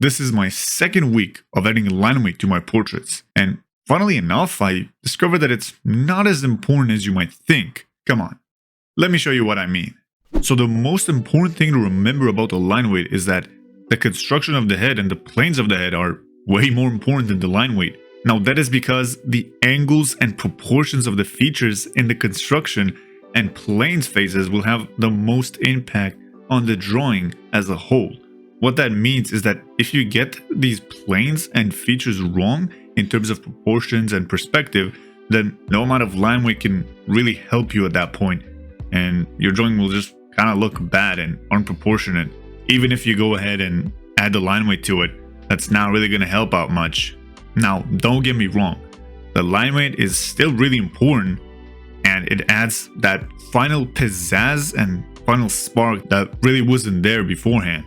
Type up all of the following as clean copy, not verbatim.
This is my second week of adding line weight to my portraits, and funnily enough, I discovered that it's not as important as you might think. Come on, let me show you what I mean. So the most important thing to remember about the line weight is that the construction of the head and the planes of the head are way more important than the line weight. Now that is because the angles and proportions of the features in the construction and planes phases will have the most impact on the drawing as a whole. What that means is that if you get these planes and features wrong in terms of proportions and perspective, then no amount of line weight can really help you at that point, and your drawing will just kind of look bad and unproportionate. Even if you go ahead and add the line weight to it, that's not really going to help out much. Now, don't get me wrong, the line weight is still really important, and it adds that final pizzazz and final spark that really wasn't there beforehand.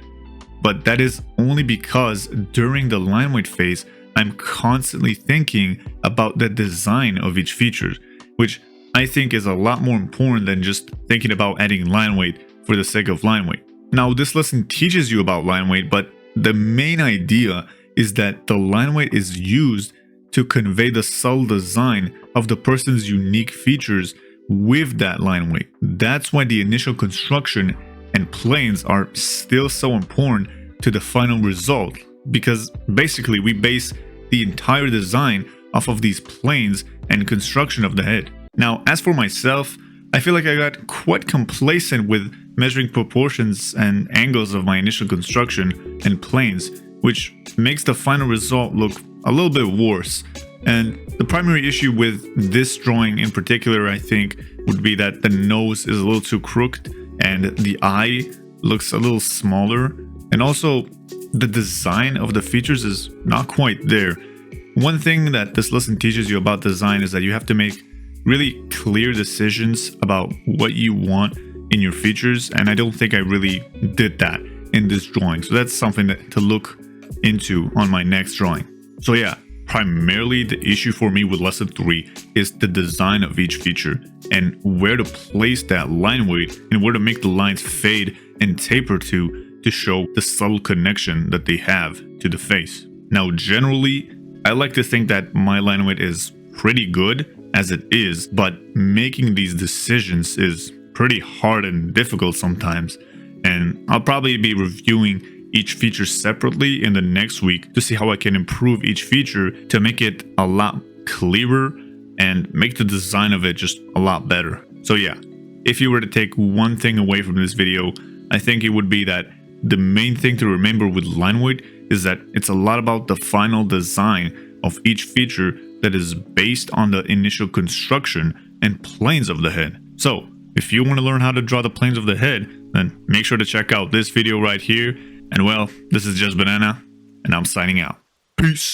But that is only because during the line weight phase, I'm constantly thinking about the design of each feature, which I think is a lot more important than just thinking about adding line weight for the sake of line weight. Now, this lesson teaches you about line weight, but the main idea is that the line weight is used to convey the subtle design of the person's unique features with that line weight. That's why the initial construction and planes are still so important to the final result, because basically we base the entire design off of these planes and construction of the head. Now, as for myself, I feel like I got quite complacent with measuring proportions and angles of my initial construction and planes, which makes the final result look a little bit worse. And the primary issue with this drawing in particular, I think, would be that the nose is a little too crooked and the eye looks a little smaller, and also the design of the features is not quite there. One thing that this lesson teaches you about design is that you have to make really clear decisions about what you want in your features, and I don't think I really did that in this drawing. So that's something to look into on my next drawing. So yeah, primarily the issue for me with lesson 3 is the design of each feature and where to place that line weight and where to make the lines fade and taper to show the subtle connection that they have to the face. Now, generally, I like to think that my line weight is pretty good as it is, but making these decisions is pretty hard and difficult sometimes, and I'll probably be reviewing each feature separately in the next week to see how I can improve each feature to make it a lot clearer and make the design of it just a lot better. So yeah, if you were to take one thing away from this video, I think it would be that the main thing to remember with line weight is that it's a lot about the final design of each feature that is based on the initial construction and planes of the head. So if you want to learn how to draw the planes of the head, then make sure to check out this video right here. And well, this is Just Banana, and I'm signing out. Peace.